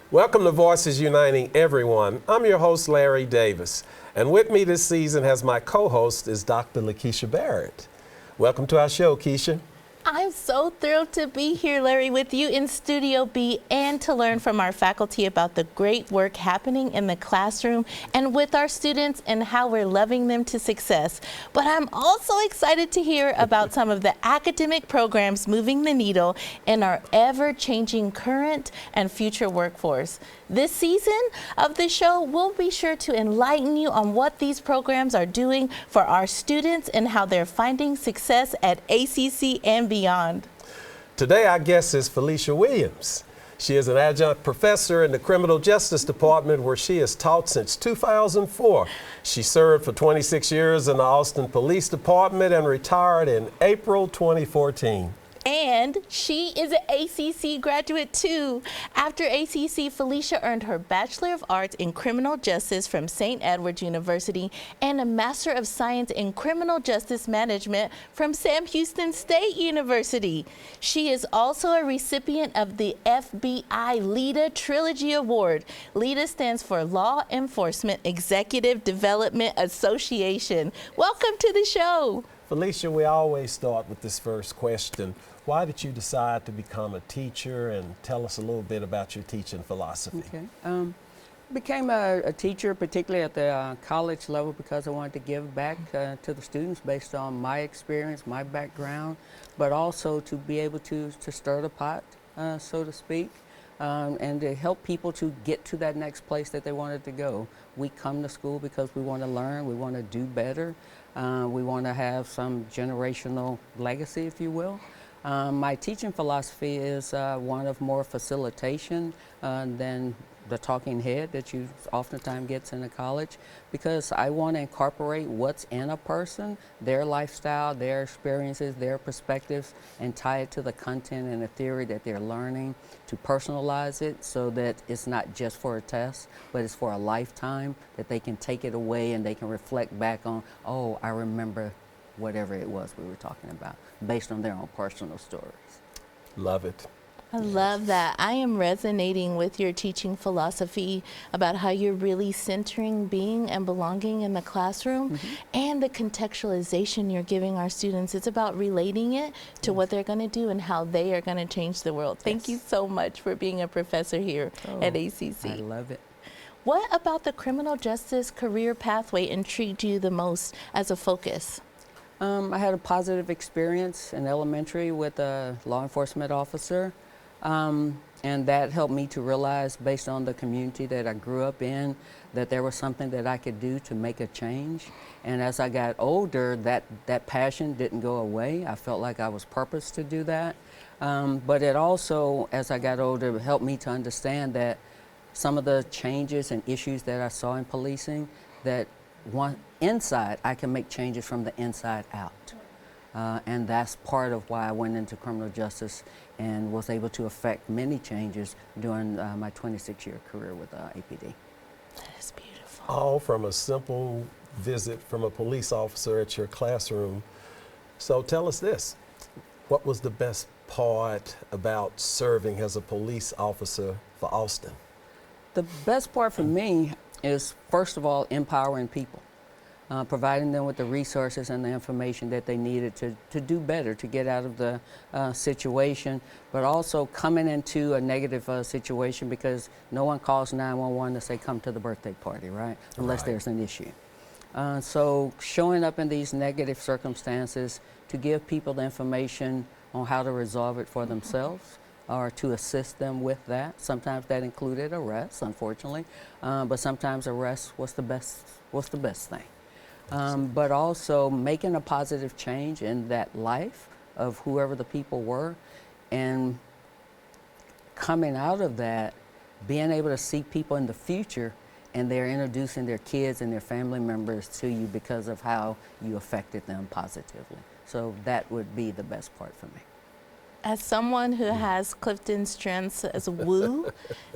Welcome to Voices Uniting Everyone. I'm your host, Larry Davis. And with me this season as my co-host is Dr. LaKisha Barrett. Welcome to our show, Kisha. I'm so thrilled to be here, Larry, with you in Studio B and to learn from our faculty about the great work happening in the classroom and with our students and how we're loving them to success. But I'm also excited to hear about some of the academic programs moving the needle in our ever-changing current and future workforce. This season of the show, we'll be sure to enlighten you on what these programs are doing for our students and how they're finding success at ACC and beyond. Today, our guest is Felecia Williams. She is an adjunct professor in the Criminal Justice Department where she has taught since 2004. She served for 26 years in the Austin Police Department and retired in April 2014. And she is an ACC graduate too. After ACC, Felecia earned her Bachelor of Arts in Criminal Justice from St. Edward's University and a Master of Science in Criminal Justice Management from Sam Houston State University. She is also a recipient of the FBI LEDA Trilogy Award. LEDA stands for Law Enforcement Executive Development Association. Welcome to the show. Felecia, we always start with this first question. Why did you decide to become a teacher, and tell us a little bit about your teaching philosophy? Okay. Became a teacher, particularly at the college level, because I wanted to give back to the students based on my experience, my background, but also to be able to stir the pot, so to speak, and to help people to get to that next place that they wanted to go. We come to school because we want to learn, we want to do better, we want to have some generational legacy, if you will. My teaching philosophy is one of more facilitation than the talking head that you oftentimes gets in a college, because I want to incorporate what's in a person, their lifestyle, their experiences, their perspectives, and tie it to the content and the theory that they're learning, to personalize it so that it's not just for a test, but it's for a lifetime, that they can take it away and they can reflect back on, oh, I remember whatever it was we were talking about, based on their own personal stories. Love it. I love that. I am resonating with your teaching philosophy about how you're really centering being and belonging in the classroom, and the contextualization you're giving our students. It's about relating it to what they're going to do and how they are going to change the world. Thank you so much for being a professor here at ACC. I love it. What about the criminal justice career pathway intrigued you the most as a focus? I had a positive experience in elementary with a law enforcement officer, and that helped me to realize, based on the community that I grew up in, that there was something that I could do to make a change. And as I got older, that passion didn't go away. I felt like I was purposed to do that. But it also, as I got older, helped me to understand that some of the changes and issues that I saw in policing, that inside, I can make changes from the inside out. And that's part of why I went into criminal justice and was able to affect many changes during my 26-year career with APD. That is beautiful. All from a simple visit from a police officer at your classroom. So tell us this, what was the best part about serving as a police officer for Austin? The best part for me is, first of all, empowering people. Providing them with the resources and the information that they needed to do better, to get out of the situation, but also coming into a negative situation, because no one calls 911 to say, come to the birthday party, right? Unless there's an issue. So showing up in these negative circumstances to give people the information on how to resolve it for themselves, or to assist them with that. Sometimes that included arrest, unfortunately, but sometimes arrest was the best thing. But also making a positive change in that life of whoever the people were, and coming out of that, being able to see people in the future, and they're introducing their kids and their family members to you because of how you affected them positively. So that would be the best part for me. As someone who has Clifton strengths as woo,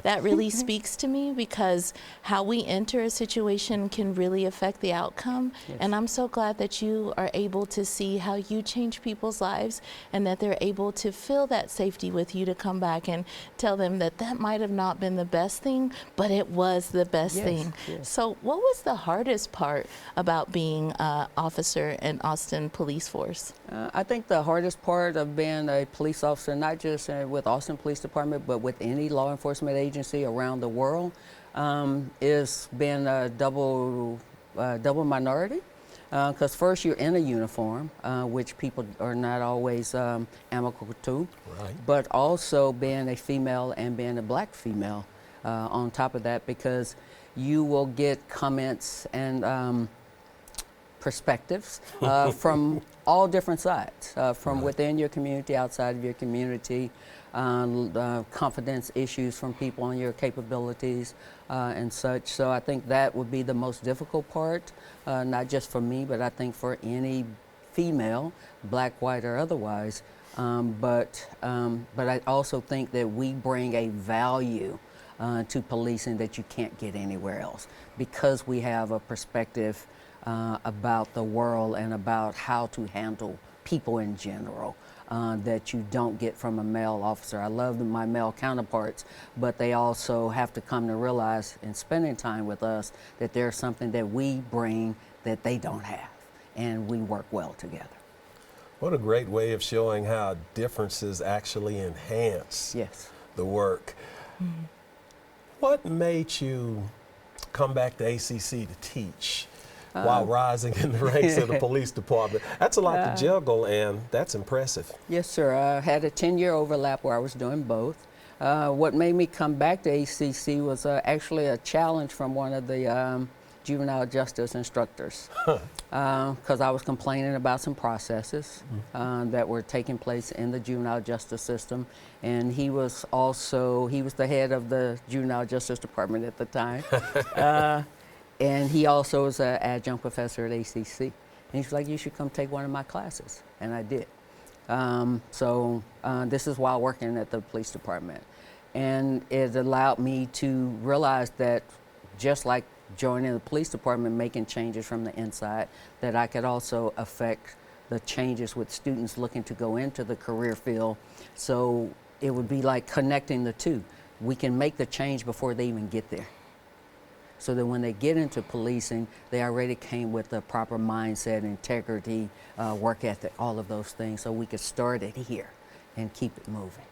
that really speaks to me, because how we enter a situation can really affect the outcome. Yes. And I'm so glad that you are able to see how you change people's lives, and that they're able to feel that safety with you to come back and tell them that that might have not been the best thing, but it was the best Yes, thing. yes. So what was the hardest part about being an officer in Austin Police Force? I think the hardest part of being a police officer, not just with Austin Police Department, but with any law enforcement agency around the world, is being a double minority. Because first you're in a uniform, which people are not always amicable to, Right. but also being a female and being a black female on top of that, because you will get comments and perspectives from all different sides, from Right. within your community, outside of your community, confidence issues from people on your capabilities and such. So I think that would be the most difficult part, not just for me, but I think for any female, black, white, or otherwise. But I also think that we bring a value to policing that you can't get anywhere else, because we have a perspective about the world and about how to handle people in general that you don't get from a male officer. I love my male counterparts, but they also have to come to realize in spending time with us that there's something that we bring that they don't have, and we work well together. What a great way of showing how differences actually enhance Yes. the work. Mm-hmm. What made you come back to ACC to teach while rising in the ranks of the police department? That's a lot to juggle, and that's impressive. Yes, sir. I had a 10-year overlap where I was doing both. What made me come back to ACC was actually a challenge from one of the juvenile justice instructors, because I was complaining about some processes that were taking place in the juvenile justice system, and he was the head of the juvenile justice department at the time, and he also was an adjunct professor at ACC, and he's like, you should come take one of my classes, and I did. This is while working at the police department, and it allowed me to realize that just like joining the police department, making changes from the inside, that I could also affect the changes with students looking to go into the career field. So it would be like connecting the two. We can make the change before they even get there, so that when they get into policing, they already came with the proper mindset, integrity, work ethic, all of those things, so we could start it here and keep it moving.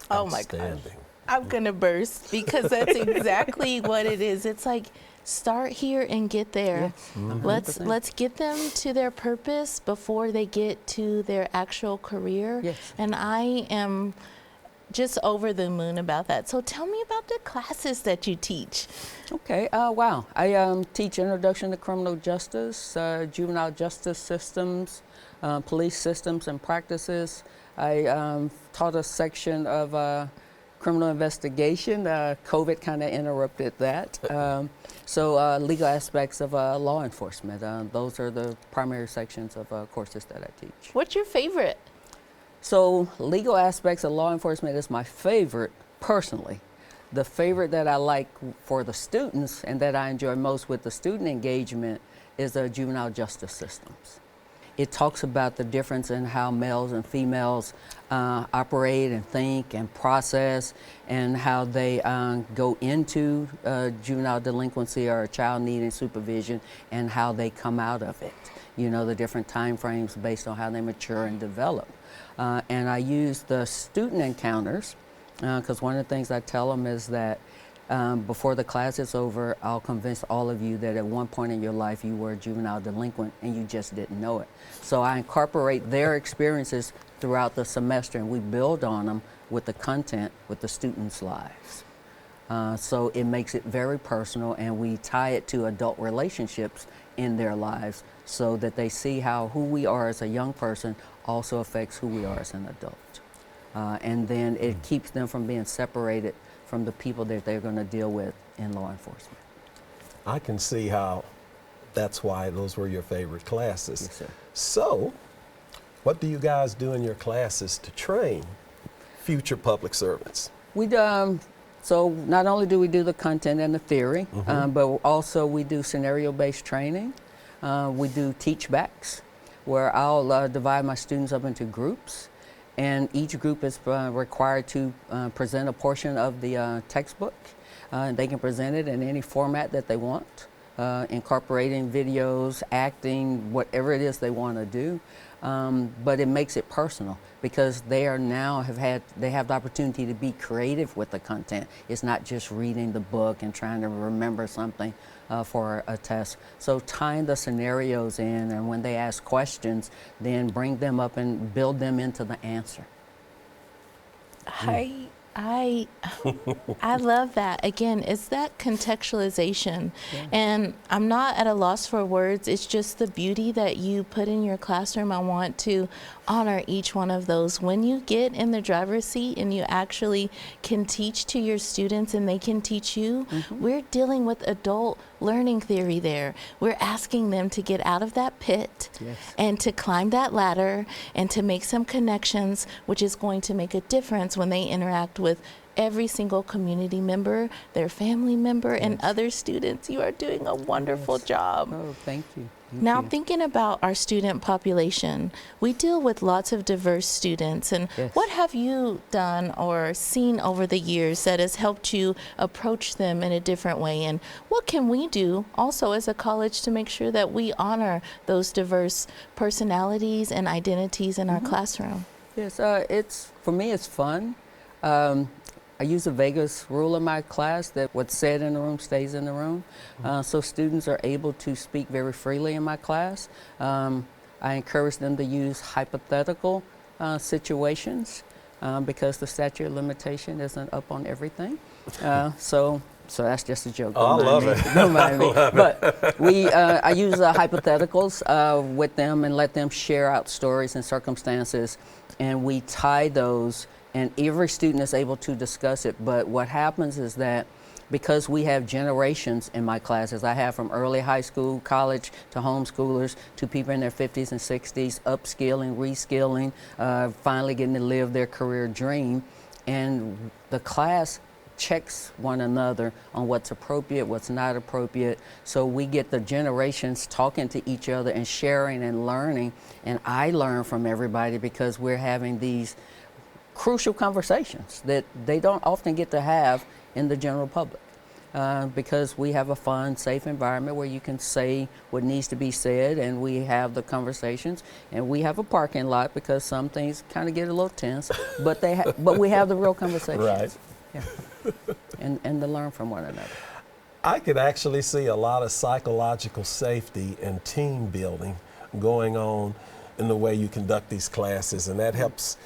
Oh my gosh. Outstanding. I'm gonna burst, because that's exactly what it is. It's like, start here and get there. Yes, 100%. Let's get them to their purpose before they get to their actual career. Yes. And I am just over the moon about that. So tell me about the classes that you teach. Okay, wow. I teach Introduction to Criminal Justice, Juvenile Justice Systems, Police Systems and Practices. I taught a section of criminal investigation. COVID kind of interrupted that. So legal aspects of law enforcement. Those are the primary sections of courses that I teach. What's your favorite? So legal aspects of law enforcement is my favorite personally. The favorite that I like for the students and that I enjoy most with the student engagement is the juvenile justice systems. It talks about the difference in how males and females operate and think and process, and how they go into juvenile delinquency or child needing supervision, and how they come out of it. You know, the different time frames based on how they mature and develop. And I use the student encounters, because one of the things I tell them is that before the class is over, I'll convince all of you that at one point in your life you were a juvenile delinquent and you just didn't know it. So I incorporate their experiences throughout the semester, and we build on them with the content with the students' lives. So it makes it very personal, and we tie it to adult relationships in their lives, so that they see how who we are as a young person also affects who we are as an adult. And then it keeps them from being separated from the people that they're going to deal with in law enforcement. I can see how that's why those were your favorite classes. Yes, sir. So, What do you guys do in your classes to train future public servants? So not only do we do the content and the theory, but also we do scenario-based training. We do teach-backs, where I'll divide my students up into groups, and each group is required to present a portion of the textbook. They can present it in any format that they want, incorporating videos, acting, whatever it is they want to do. But it makes it personal, because they have the opportunity to be creative with the content. It's not just reading the book and trying to remember something for a test. So tying the scenarios in, and when they ask questions, then bring them up and build them into the answer. I love that. Again, it's that contextualization. Yeah. And I'm not at a loss for words. It's just the beauty that you put in your classroom. I want to honor each one of those. When you get in the driver's seat and you actually can teach to your students and they can teach you, we're dealing with adult learning theory there. We're asking them to get out of that pit and to climb that ladder and to make some connections, which is going to make a difference when they interact with every single community member, their family member, and other students. You are doing a wonderful job. Oh, thank you. Now, thinking about our student population, we deal with lots of diverse students. And what have you done or seen over the years that has helped you approach them in a different way? And what can we do also as a college to make sure that we honor those diverse personalities and identities in our classroom? Yes, for me, it's fun. I use a Vegas rule in my class that what's said in the room stays in the room. So students are able to speak very freely in my class. I encourage them to use hypothetical situations because the statute of limitation isn't up on everything. So that's just a joke. I love it. Don't mind me. But I use hypotheticals with them and let them share out stories and circumstances, and we tie those, and every student is able to discuss it. But what happens is that because we have generations in my classes, I have from early high school, college, to homeschoolers, to people in their 50s and 60s, upskilling, reskilling, finally getting to live their career dream. And the class checks one another on what's appropriate, what's not appropriate. So we get the generations talking to each other and sharing and learning. And I learn from everybody because we're having these crucial conversations that they don't often get to have in the general public, because we have a fun, safe environment where you can say what needs to be said, and we have the conversations, and we have a parking lot because some things kind of get a little tense, but we have the real conversations. Right. Yeah. and to learn from one another. I could actually see a lot of psychological safety and team building going on in the way you conduct these classes, and that helps.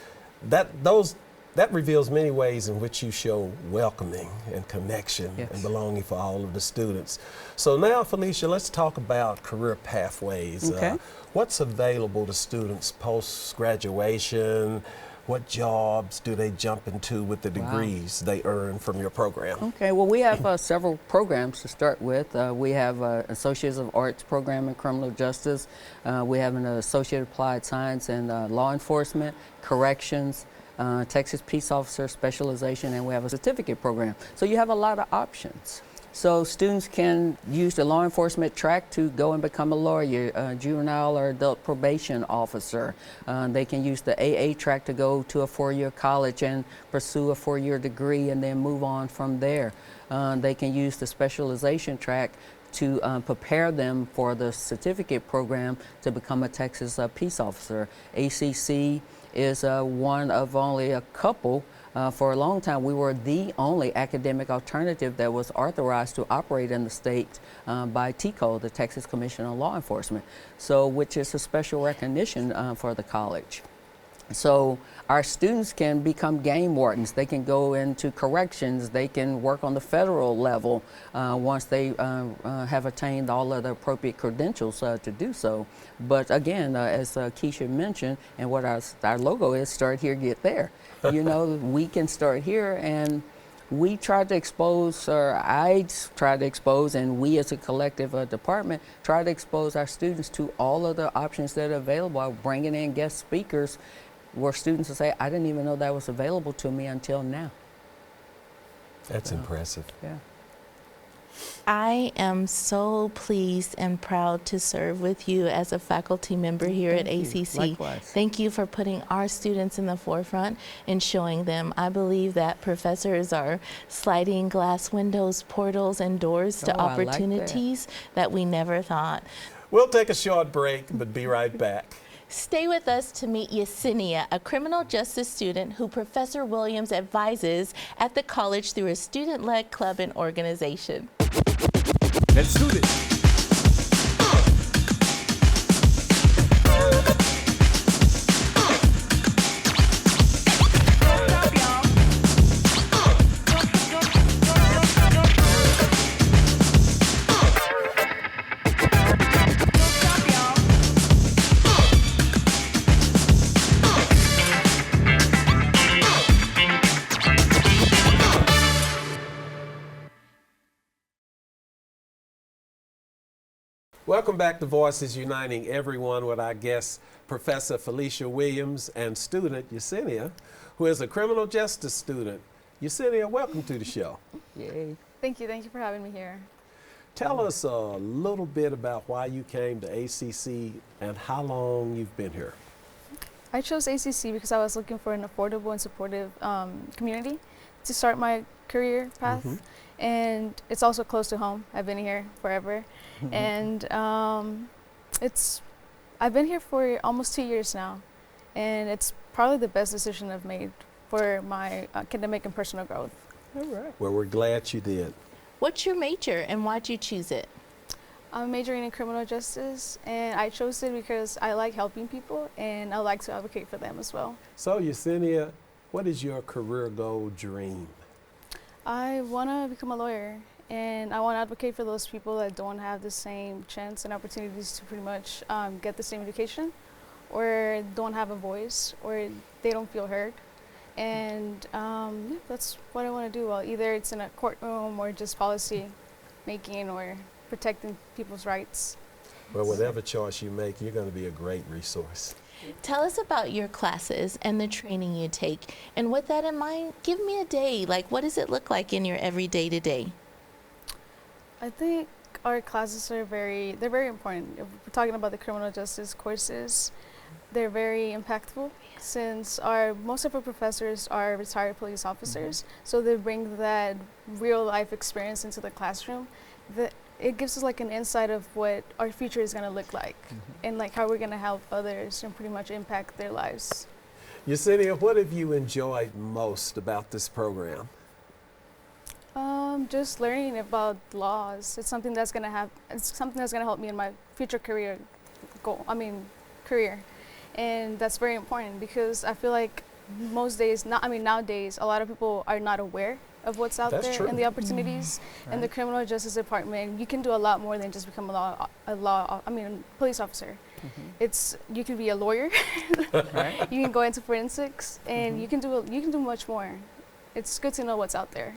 That reveals many ways in which you show welcoming and connection and belonging for all of the students. So now, Felecia, let's talk about career pathways. Okay. What's available to students post-graduation? What jobs do they jump into with the degrees they earn from your program? Okay, well, we have several programs to start with. We have Associates of Arts program in Criminal Justice. We have an Associate Applied Science in Law Enforcement, Corrections, Texas Peace Officer Specialization, and we have a certificate program. So you have a lot of options. So students can use the law enforcement track to go and become a lawyer, a juvenile or adult probation officer. They can use the AA track to go to a 4-year college and pursue a 4-year degree and then move on from there. They can use the specialization track to prepare them for the certificate program to become a Texas peace officer. ACC is one of only a couple. For a long time, we were the only academic alternative that was authorized to operate in the state by TCO, the Texas Commission on Law Enforcement, so which is a special recognition for the college. So our students can become game wardens. They can go into corrections. They can work on the federal level once they have attained all of the appropriate credentials to do so. But again, as Kisha mentioned, and what our logo is, start here, get there. You know, we can start here, and we tried to expose, or I tried to expose, and we as a collective department try to expose our students to all of the options that are available, bringing in guest speakers where students will say, I didn't even know that was available to me until now. That's impressive. Yeah. I am so pleased and proud to serve with you as a faculty member here at ACC. Likewise. Thank you for putting our students in the forefront and showing them. I believe that professors are sliding glass windows, portals, and doors to opportunities that we never thought. We'll take a short break, but be right back. Stay with us to meet Yesenia, a criminal justice student who Professor Williams advises at the college through a student-led club and organization. Let's do this. Welcome back to Voices Uniting Everyone with our guest, Professor Felecia Williams, and student Yesenia, who is a criminal justice student. Yesenia, welcome to the show. Yay. Thank you for having me here. Tell us a little bit about why you came to ACC and how long you've been here. I chose ACC because I was looking for an affordable and supportive community to start my career path. And it's also close to home. I've been here forever. And I've been here for almost 2 years now. And it's probably the best decision I've made for my academic and personal growth. All right. Well, we're glad you did. What's your major and why'd you choose it? I'm majoring in criminal justice, and I chose it because I like helping people and I like to advocate for them as well. So, Yesenia, what is your career goal dream? I want to become a lawyer, and I want to advocate for those people that don't have the same chance and opportunities to pretty much get the same education, or don't have a voice, or they don't feel heard. And yeah, that's what I want to do. Well, either it's in a courtroom or just policy making or protecting people's rights. Well, whatever choice you make, you're going to be a great resource. Tell us about your classes and the training you take. And with that in mind, give me a day. Like, what does it look like in your everyday to day? I think our classes are they're very important. If we're talking about the criminal justice courses, they're very impactful since most of our professors are retired police officers. So they bring that real life experience into the classroom. It gives us like an insight of what our future is going to look like and like how we're going to help others and pretty much impact their lives. Yesenia, what have you enjoyed most about this program? Just learning about laws. It's something that's going to help me in my future career. And that's very important because I feel like nowadays, a lot of people are not aware of what's out That's there true. and the opportunities. In the criminal justice department, you can do a lot more than just become a police officer. You can be a lawyer. Right. You can go into forensics, and you can do much more. It's good to know what's out there.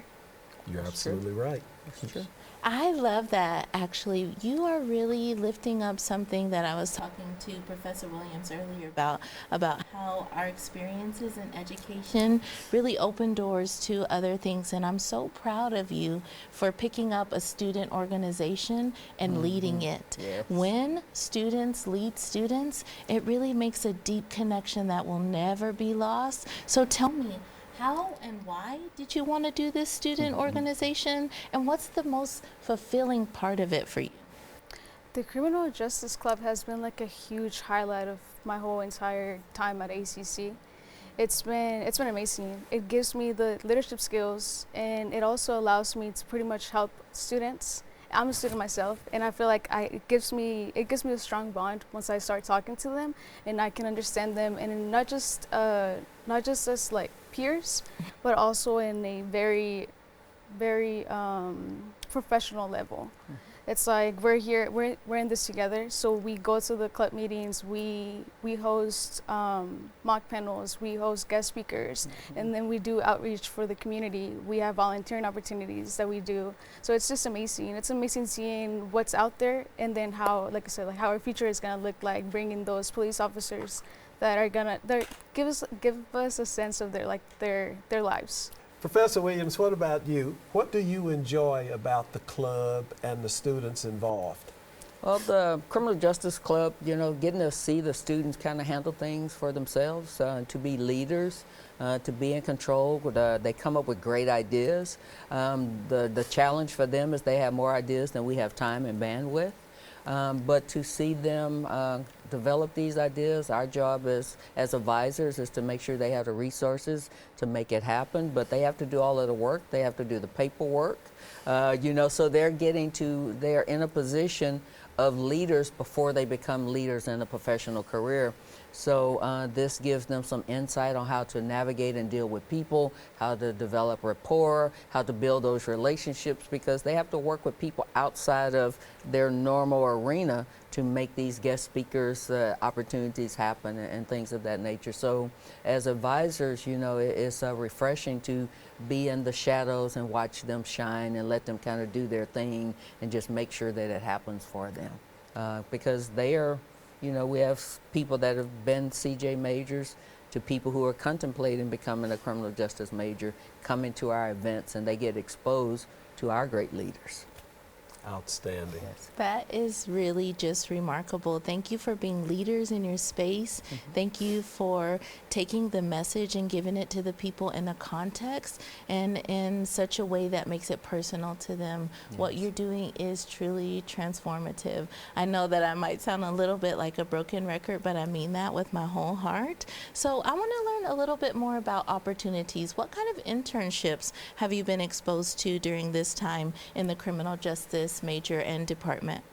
You're absolutely right. That's true. I love that, actually. You are really lifting up something that I was talking to Professor Williams earlier about how our experiences in education really open doors to other things. And I'm so proud of you for picking up a student organization and leading it. Yes. When students lead students, it really makes a deep connection that will never be lost. So tell me, how and why did you want to do this student organization, and what's the most fulfilling part of it for you? The Criminal Justice Club has been like a huge highlight of my whole entire time at ACC. It's been amazing. It gives me the leadership skills, and it also allows me to pretty much help students. I'm a student myself, and I feel like it gives me a strong bond once I start talking to them, and I can understand them, and not just as like peers, but also in a very, very professional level. It's like we're here, we're in this together. So we go to the club meetings, we host mock panels, we host guest speakers, and then we do outreach for the community. We have volunteering opportunities that we do. So it's just amazing. It's amazing seeing what's out there, and then how, like I said, like how our future is gonna look like, bringing those police officers that are gonna give us a sense of their lives. Professor Williams, what about you? What do you enjoy about the club and the students involved? Well, the Criminal Justice Club, you know, getting to see the students kind of handle things for themselves, to be leaders, to be in control. They come up with great ideas. The challenge for them is they have more ideas than we have time and bandwidth. But to see them develop these ideas, our job as advisors is to make sure they have the resources to make it happen, but they have to do all of the work. They have to do the paperwork, you know, so they're in a position of leaders before they become leaders in a professional career. So this gives them some insight on how to navigate and deal with people, how to develop rapport, how to build those relationships, because they have to work with people outside of their normal arena to make these guest speakers opportunities happen and things of that nature. So as advisors, you know, it's refreshing to be in the shadows and watch them shine and let them kind of do their thing and just make sure that it happens for them. Because they are, you know, we have people that have been CJ majors to people who are contemplating becoming a criminal justice major coming to our events, and they get exposed to our great leaders. Outstanding. Yes. That is really just remarkable. Thank you for being leaders in your space. Thank you for taking the message and giving it to the people in a context and in such a way that makes it personal to them. Yes. What you're doing is truly transformative. I know that I might sound a little bit like a broken record, but I mean that with my whole heart. So I want to learn a little bit more about opportunities. What kind of internships have you been exposed to during this time in the criminal justice major and department?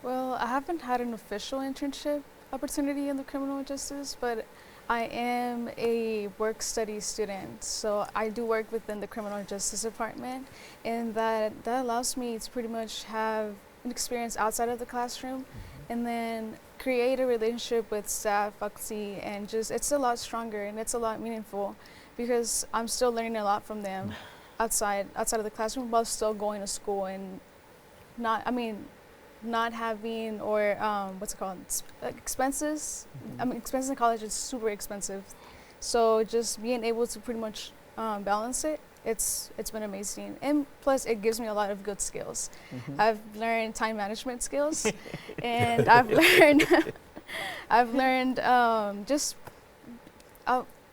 Well, I haven't had an official internship opportunity in the criminal justice, but I am a work study student. So I do work within the criminal justice department, and that allows me to pretty much have an experience outside of the classroom and then create a relationship with staff, faculty, and just it's a lot stronger and it's a lot meaningful because I'm still learning a lot from them outside of the classroom while still going to school and not having or what's it called, expenses. I mean, expenses in college is super expensive, so just being able to pretty much balance it, it's been amazing. And plus, it gives me a lot of good skills. I've learned time management skills, and I've learned just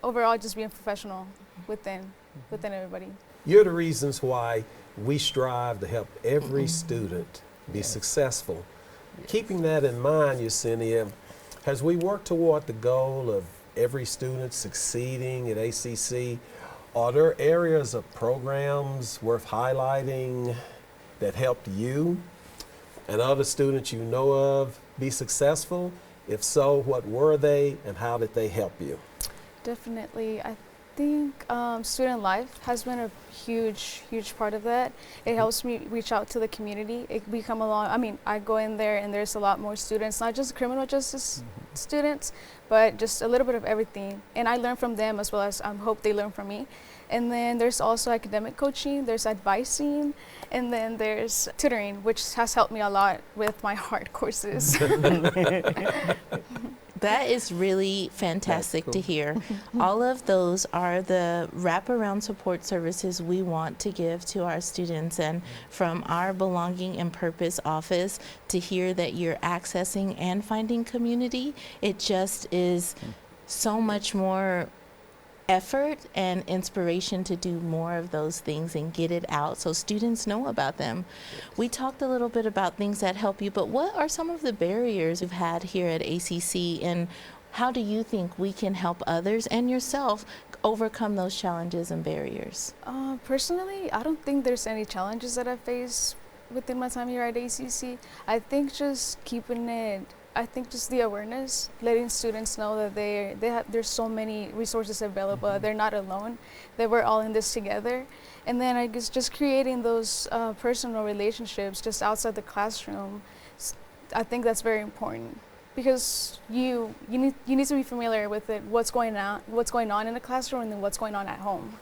overall just being professional within everybody. You're the reasons why we strive to help every student be successful. Keeping that in mind, Yesenia, as we work toward the goal of every student succeeding at ACC, are there areas of programs worth highlighting that helped you and other students you know of be successful? If so, what were they and how did they help you? Definitely. I think student life has been a huge part of that. It helps me reach out to the community. We come along, I mean, I go in there and there's a lot more students, not just criminal justice students, but just a little bit of everything. And I learn from them as well as I hope they learn from me. And then there's also academic coaching, there's advising, and then there's tutoring, which has helped me a lot with my hard courses. That is really fantastic to hear. All of those are the wraparound support services we want to give to our students. And from our Belonging and Purpose office to hear that you're accessing and finding community, it just is so much more effort and inspiration to do more of those things and get it out so students know about them. We talked a little bit about things that help you, but what are some of the barriers you've had here at ACC, and how do you think we can help others and yourself overcome those challenges and barriers? Personally, I don't think there's any challenges that I face within my time here at ACC. I think just keeping it I think just the awareness, letting students know that there's so many resources available. They're not alone. That we're all in this together. And then I guess just creating those personal relationships just outside the classroom. I think that's very important, because you need to be familiar with it, what's going on in the classroom, and then what's going on at home.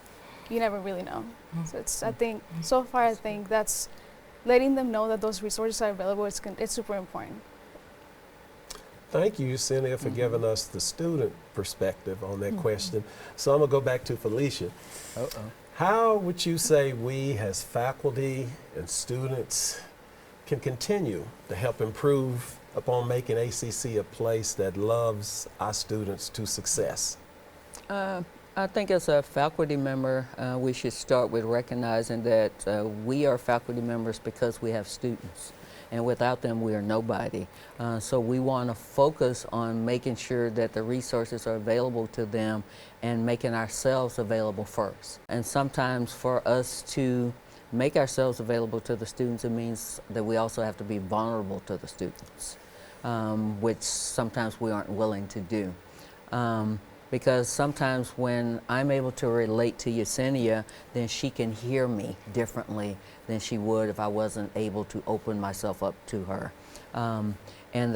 You never really know. So I think so far that's letting them know that those resources are available. It's super important. Thank you, Yesenia, for giving us the student perspective on that question. So I'm gonna go back to Felecia. How would you say we as faculty and students can continue to help improve upon making ACC a place that loves our students to success? I think as a faculty member, we should start with recognizing that we are faculty members because we have students. And without them, we are nobody. So we want to focus on making sure that the resources are available to them and making ourselves available first. And sometimes for us to make ourselves available to the students, it means that we also have to be vulnerable to the students, which sometimes we aren't willing to do. Because sometimes when I'm able to relate to Yesenia, then she can hear me differently than she would if I wasn't able to open myself up to her. And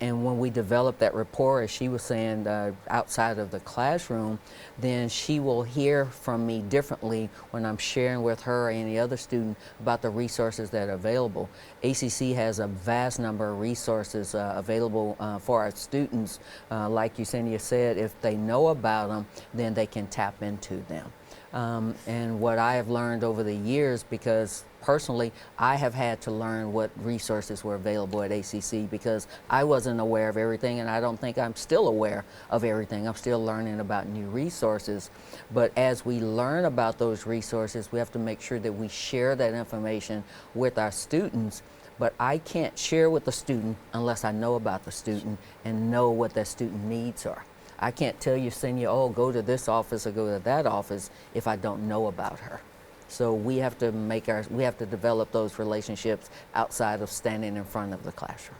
when we develop that rapport, as she was saying, outside of the classroom, then she will hear from me differently when I'm sharing with her or any other student about the resources that are available. ACC has a vast number of resources available for our students. Like Yesenia said, if they know about them, then they can tap into them. And what I have learned over the years, because personally I have had to learn what resources were available at ACC, because I wasn't aware of everything, and I don't think I'm still aware of everything. I'm still learning about new resources. But as we learn about those resources, we have to make sure that we share that information with our students. But I can't share with the student unless I know about the student and know what that student needs are. I can't tell Yesenia, oh, go to this office or go to that office if I don't know about her. So we have to develop those relationships outside of standing in front of the classroom.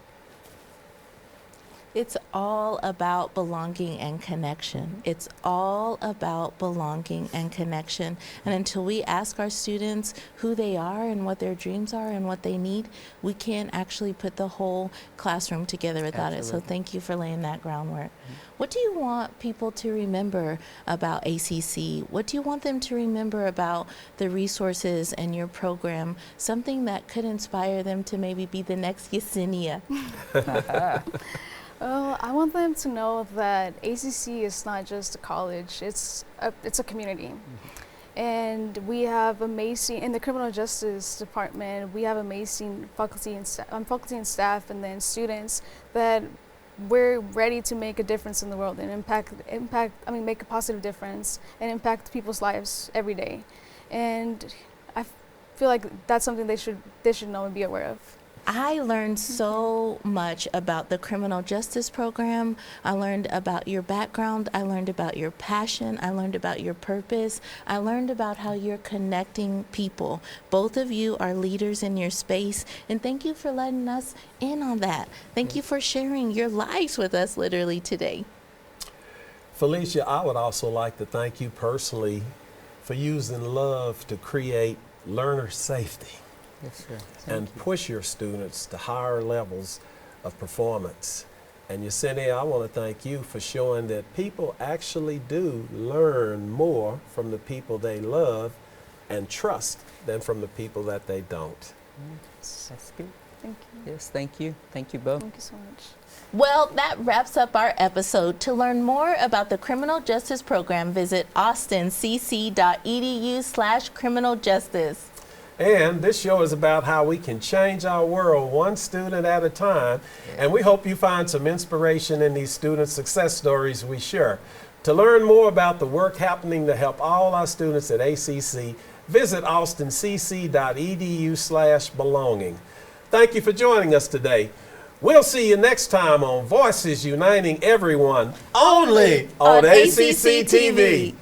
It's all about belonging and connection. It's all about belonging and connection. And until we ask our students who they are and what their dreams are and what they need, we can't actually put the whole classroom together without it. So thank you for laying that groundwork. What do you want people to remember about ACC? What do you want them to remember about the resources and your program? Something that could inspire them to maybe be the next Yesenia. Well, I want them to know that ACC is not just a college, it's a community. And we have amazing, in the Criminal Justice Department, we have amazing faculty and staff, and then students that we're ready to make a difference in the world and make a positive difference and impact people's lives every day. And I feel like that's something they should know and be aware of. I learned so much about the criminal justice program. I learned about your background. I learned about your passion. I learned about your purpose. I learned about how you're connecting people. Both of you are leaders in your space, and thank you for letting us in on that. Thank you for sharing your lives with us literally today. Felecia, I would also like to thank you personally for using love to create learner safety. Yes, sir. And push your students to higher levels of performance. And Yesenia, I want to thank you for showing that people actually do learn more from the people they love and trust than from the people that they don't. That's good. Thank you. Yes, thank you. Thank you both. Thank you so much. Well, that wraps up our episode. To learn more about the Criminal Justice Program, visit austincc.edu/criminaljustice. And this show is about how we can change our world one student at a time. And we hope you find some inspiration in these student success stories we share. To learn more about the work happening to help all our students at ACC, visit austincc.edu/belonging. Thank you for joining us today. We'll see you next time on Voices Uniting Everyone, only on ACC TV.